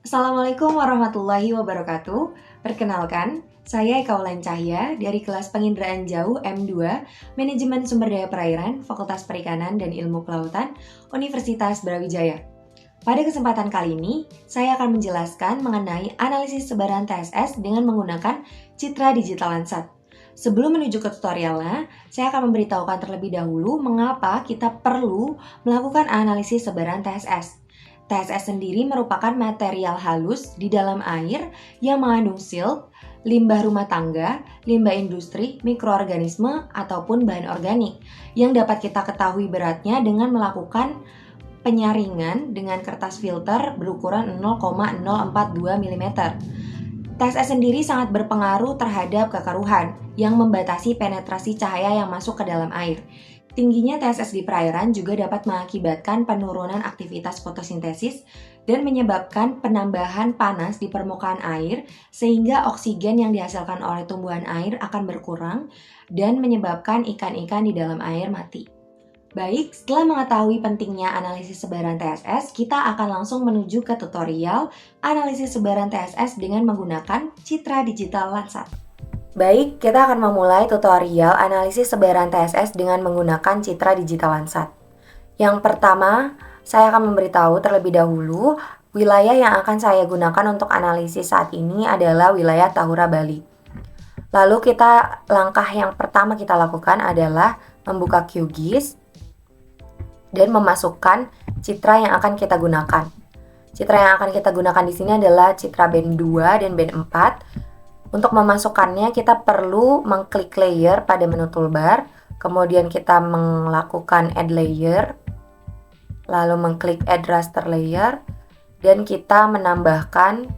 Assalamualaikum warahmatullahi wabarakatuh. Perkenalkan, saya Eka Wulan Cahya dari kelas Penginderaan Jauh M2, Manajemen Sumber Daya Perairan, Fakultas Perikanan dan Ilmu Kelautan, Universitas Brawijaya. Pada kesempatan kali ini, saya akan menjelaskan mengenai analisis sebaran TSS dengan menggunakan Citra Digital Landsat. Sebelum menuju ke tutorialnya, saya akan memberitahukan terlebih dahulu mengapa kita perlu melakukan analisis sebaran TSS. TSS sendiri merupakan material halus di dalam air yang mengandung silt, limbah rumah tangga, limbah industri, mikroorganisme, ataupun bahan organik yang dapat kita ketahui beratnya dengan melakukan penyaringan dengan kertas filter berukuran 0,042 mm. TSS sendiri sangat berpengaruh terhadap kekaruhan yang membatasi penetrasi cahaya yang masuk ke dalam air. Tingginya TSS di perairan juga dapat mengakibatkan penurunan aktivitas fotosintesis dan menyebabkan penambahan panas di permukaan air sehingga oksigen yang dihasilkan oleh tumbuhan air akan berkurang dan menyebabkan ikan-ikan di dalam air mati. Baik, setelah mengetahui pentingnya analisis sebaran TSS, kita akan langsung menuju ke tutorial analisis sebaran TSS dengan menggunakan Citra Digital Landsat. Baik, kita akan memulai tutorial analisis sebaran TSS dengan menggunakan Citra Digital Landsat. Yang pertama, saya akan memberitahu terlebih dahulu wilayah yang akan saya gunakan untuk analisis saat ini adalah wilayah Tahura, Bali. Lalu langkah yang pertama kita lakukan adalah membuka QGIS dan memasukkan citra yang akan kita gunakan. Citra yang akan kita gunakan di sini adalah citra band 2 dan band 4. Untuk memasukkannya kita perlu mengklik layer pada menu toolbar, kemudian kita melakukan add layer, lalu mengklik add raster layer, dan kita menambahkan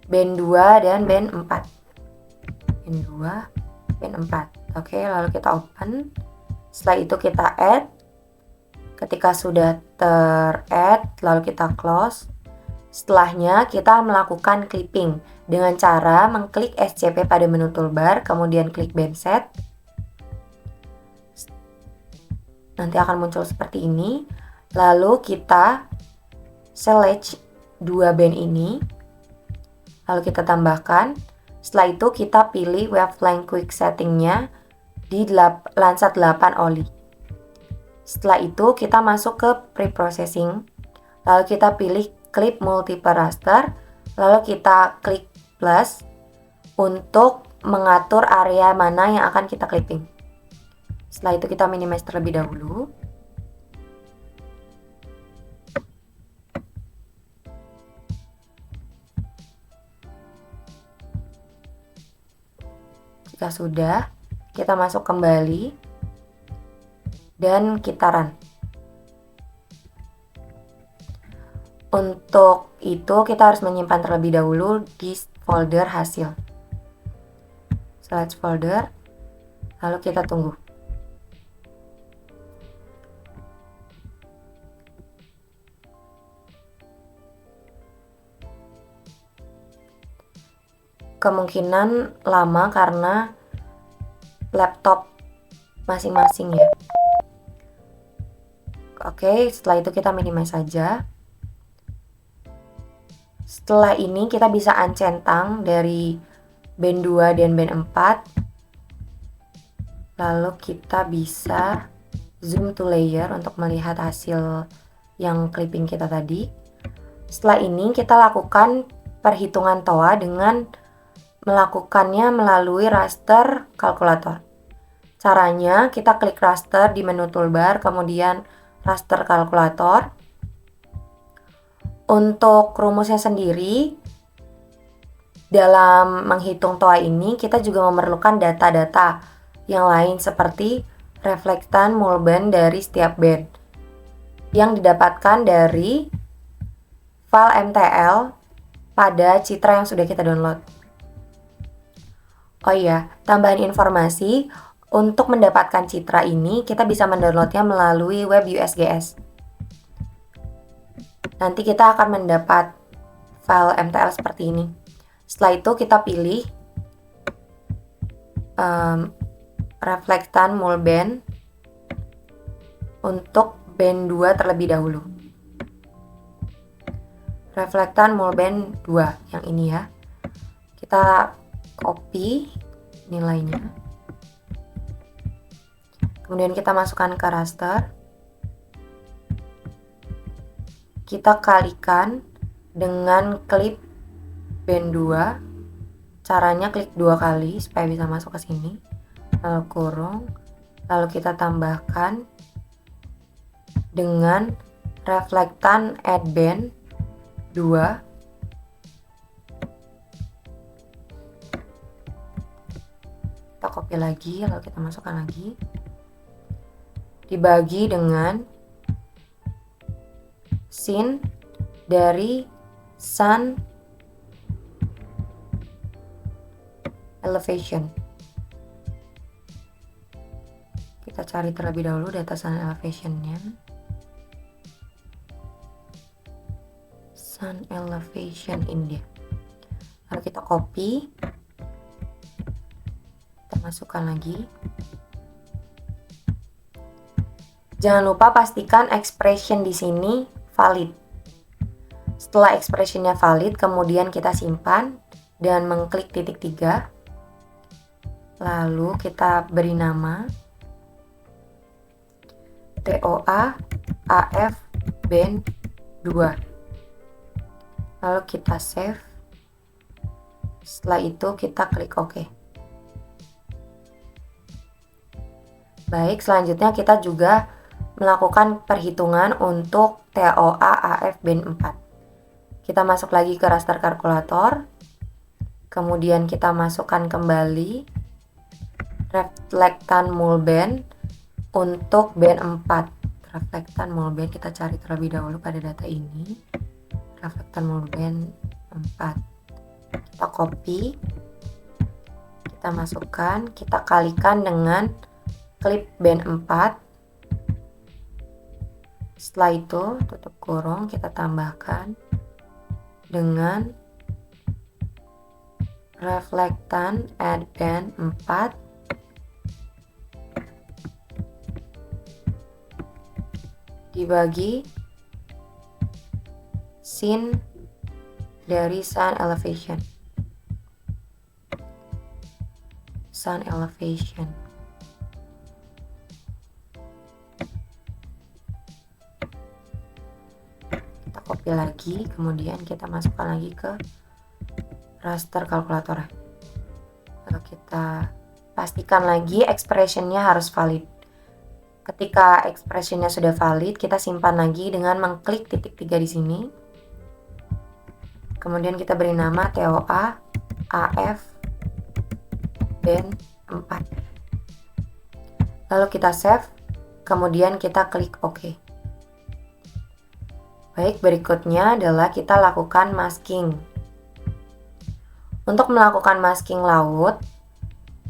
band 2 dan band 4. Band 2, band 4. Oke, lalu kita open. Setelah itu kita add. Ketika sudah ter-add, lalu kita close. Setelahnya kita melakukan clipping dengan cara mengklik SCP pada menu toolbar, kemudian klik band set. Nanti akan muncul seperti ini. Lalu kita select 2 band ini. Lalu kita tambahkan. Setelah itu kita pilih wavelength quick settingnya di Landsat 8 Oli. Setelah itu kita masuk ke pre-processing. Lalu kita pilih clip multiple raster, lalu kita klik plus untuk mengatur area mana yang akan kita clipping. Setelah itu kita minimize terlebih dahulu. Jika sudah, kita masuk kembali dan kita run. Untuk itu kita harus menyimpan terlebih dahulu di folder hasil. Select folder, lalu kita tunggu. Kemungkinan lama karena laptop masing-masing ya. Oke, setelah itu kita minimize saja. Setelah ini kita bisa uncentang dari band 2 dan band 4. Lalu kita bisa zoom to layer untuk melihat hasil yang clipping kita tadi. Setelah ini kita lakukan perhitungan TOA dengan melakukannya melalui raster kalkulator. Caranya kita klik raster di menu toolbar, kemudian raster kalkulator. Untuk rumusnya sendiri, dalam menghitung TOA ini kita juga memerlukan data-data yang lain seperti reflektan mulban dari setiap band yang didapatkan dari file MTL pada citra yang sudah kita download. Oh iya, tambahan informasi, untuk mendapatkan citra ini kita bisa mendownloadnya melalui web USGS. Nanti kita akan mendapat file MTL seperti ini. Setelah itu kita pilih reflektan mulband untuk band 2 terlebih dahulu. reflektan Mulband 2 yang ini ya. Kita copy nilainya. Kemudian kita masukkan ke raster. Kita kalikan dengan klip band 2. Caranya klik 2 kali supaya bisa masuk ke sini. Lalu kurung. Lalu kita tambahkan dengan reflektan add band 2. Kita copy lagi, lalu kita masukkan lagi. Dibagi dengan scene dari sun elevation. Kita cari terlebih dahulu data sun elevationnya. Sun elevation ini dia. Lalu kita copy. Kita masukkan lagi. Jangan lupa pastikan expression di sini valid. Setelah expressionnya valid, kemudian kita simpan dan mengklik titik 3. Lalu kita beri nama TOA AF band 2. Lalu kita save. Setelah itu kita klik OK. Baik, selanjutnya kita juga melakukan perhitungan untuk TOA AF band 4. Kita masuk lagi ke raster kalkulator. Kemudian kita masukkan kembali reflektan Mulband untuk band 4. Reflektan Mulband kita cari terlebih dahulu pada data ini. Reflektan Mulband 4. Kita copy. Kita masukkan, kita kalikan dengan klip band 4. Setelah itu tutup kurung, kita tambahkan dengan reflektan add band 4 dibagi scene dari sun elevation. Sun elevation. Copy lagi, kemudian kita masukkan lagi ke raster kalkulator. Lalu kita pastikan lagi expressionnya harus valid. Ketika expressionnya sudah valid, kita simpan lagi dengan mengklik titik 3 di sini. Kemudian kita beri nama TOA AF band 4. Lalu kita save, kemudian kita klik OK. Baik, berikutnya adalah kita lakukan masking. Untuk melakukan masking laut,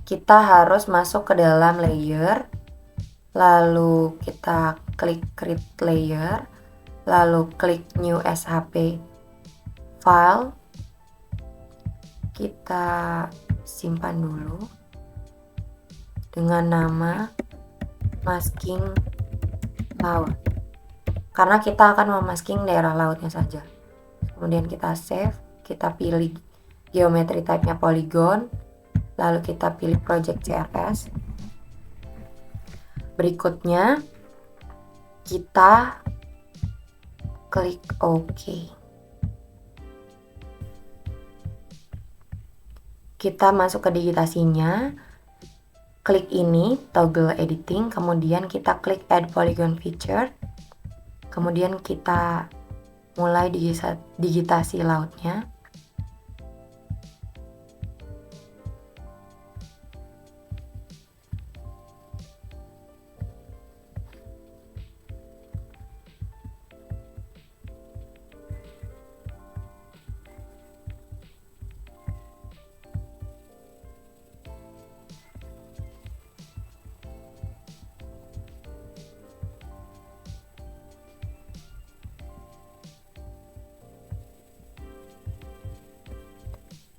kita harus masuk ke dalam layer, lalu kita klik create layer, lalu klik new SHP file. Kita simpan dulu dengan nama masking laut, karena kita akan memasking daerah lautnya saja. Kemudian kita save, kita pilih geometry type-nya polygon, lalu kita pilih project CSS. Berikutnya kita klik OK. Kita masuk ke digitasinya, klik ini toggle editing, kemudian kita klik add polygon feature. Kemudian kita mulai digitasi lautnya.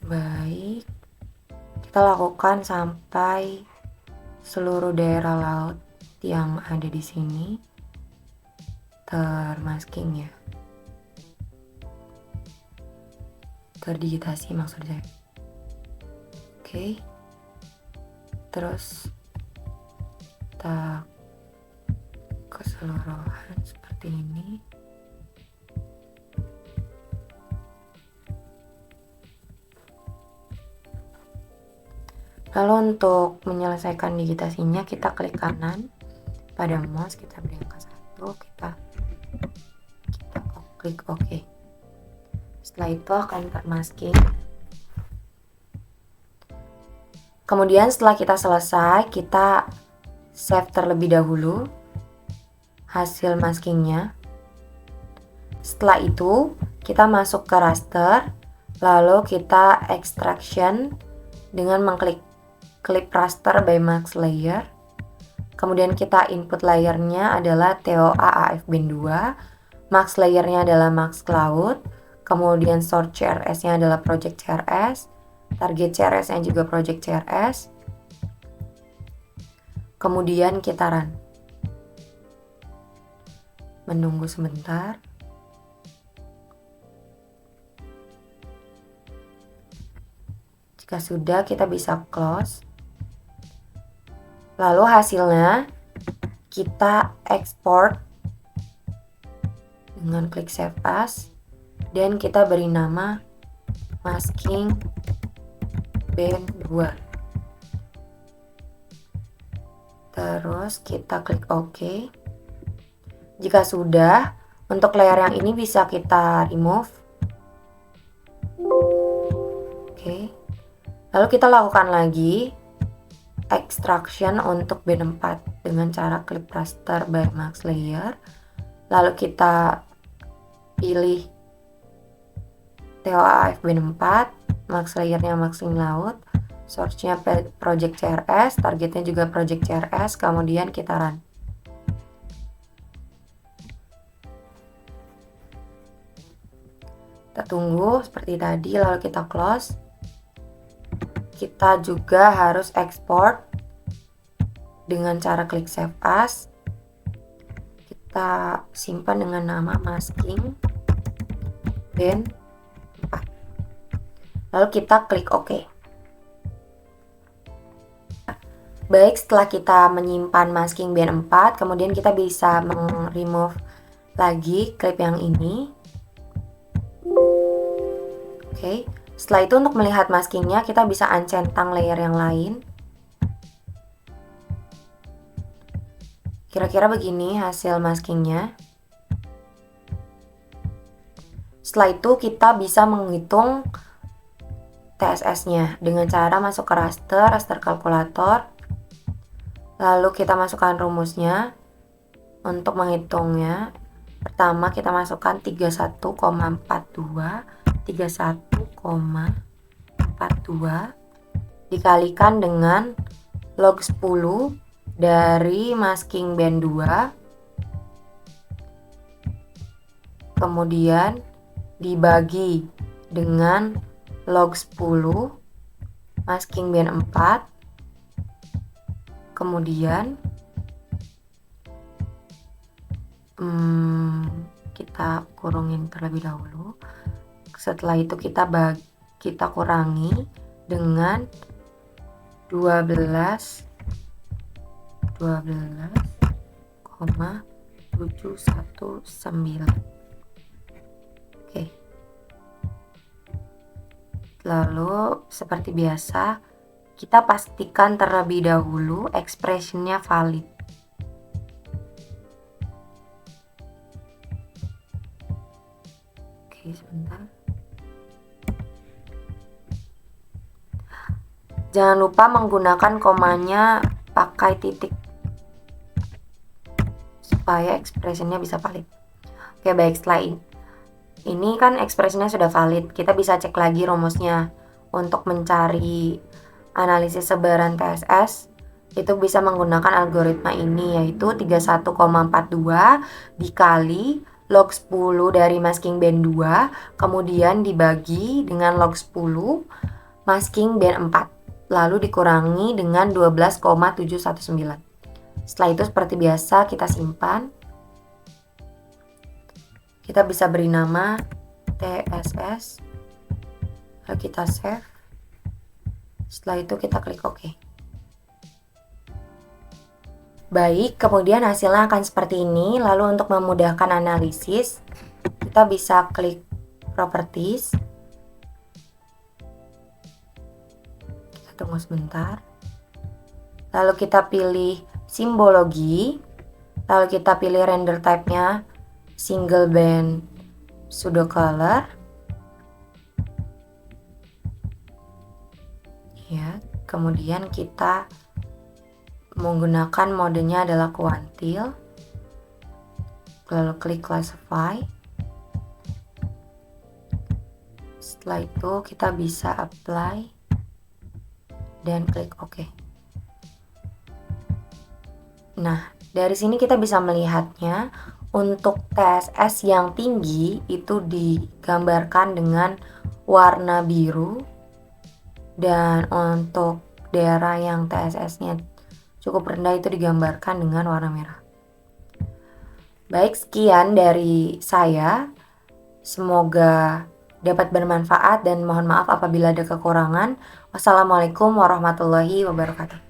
Baik, kita lakukan sampai seluruh daerah laut yang ada di sini termasking ya. terdigitasi maksud saya. Oke. Terus kita keseluruhan seperti ini. Lalu untuk menyelesaikan digitasinya, kita klik kanan pada mouse, kita beri angka 1, kita klik OK. Setelah itu akan termasking. Kemudian setelah kita selesai, kita save terlebih dahulu hasil maskingnya. Setelah itu, kita masuk ke raster, lalu kita extraction dengan mengklik Clip Raster by Mask Layer. Kemudian kita input layernya adalah TOA AF Band 2, Mask Layernya adalah Mask Cloud, kemudian Source CRS-nya adalah Project CRS, Target CRS-nya juga Project CRS. Kemudian kita run. Menunggu sebentar. Jika sudah, kita bisa close. Lalu hasilnya kita export dengan klik Save As dan kita beri nama Masking Band 2. Terus kita klik OK. Jika sudah, untuk layer yang ini bisa kita remove. Oke. Lalu kita lakukan lagi extraction untuk band 4 dengan cara Clip Raster by Mask Layer. Lalu kita pilih TOA AF band 4, Mask Layernya Masking Cloud, source-nya Project CRS, targetnya juga Project CRS, kemudian kita run. Kita tunggu seperti tadi, lalu kita close. Kita juga harus export dengan cara klik Save As. Kita simpan dengan nama Masking Band 4. Lalu kita klik OK. Baik, setelah kita menyimpan Masking Band 4, kemudian kita bisa remove lagi clip yang ini. Oke. Setelah itu untuk melihat maskingnya, kita bisa uncentang layer yang lain. Kira-kira begini hasil maskingnya. Setelah itu kita bisa menghitung TSS-nya dengan cara masuk ke raster kalkulator. Lalu kita masukkan rumusnya untuk menghitungnya. Pertama kita masukkan 31,42 dikalikan dengan log 10 dari masking band 2, kemudian dibagi dengan log 10 masking band 4, kemudian kita kurungin terlebih dahulu. Setelah itu kita kurangi dengan 12,719. Oke. Lalu seperti biasa kita pastikan terlebih dahulu expressionnya valid. Oke, sebentar. Jangan lupa menggunakan komanya pakai titik supaya expressionnya bisa valid. Oke, baik, setelah ini kan expressionnya sudah valid. Kita bisa cek lagi rumusnya untuk mencari analisis sebaran TSS. Itu bisa menggunakan algoritma ini, yaitu 31,42 dikali log 10 dari masking band 2, kemudian dibagi dengan log 10 masking band 4. Lalu dikurangi dengan 12,719. Setelah itu seperti biasa kita simpan. Kita bisa beri nama TSS Lalu kita save. Setelah itu kita klik OK. Baik, kemudian hasilnya akan seperti ini. Lalu untuk memudahkan analisis, kita bisa klik Properties. Kita tunggu sebentar. Lalu kita pilih simbologi. Lalu kita pilih render type-nya single band pseudo color. Ya, kemudian kita menggunakan modenya adalah kuantil. Lalu klik classify. Setelah itu kita bisa apply dan klik OK. Nah, dari sini kita bisa melihatnya untuk TSS yang tinggi itu digambarkan dengan warna biru, dan untuk daerah yang TSS-nya cukup rendah itu digambarkan dengan warna merah. Baik, sekian dari saya. Semoga dapat bermanfaat dan mohon maaf apabila ada kekurangan. Wassalamualaikum warahmatullahi wabarakatuh.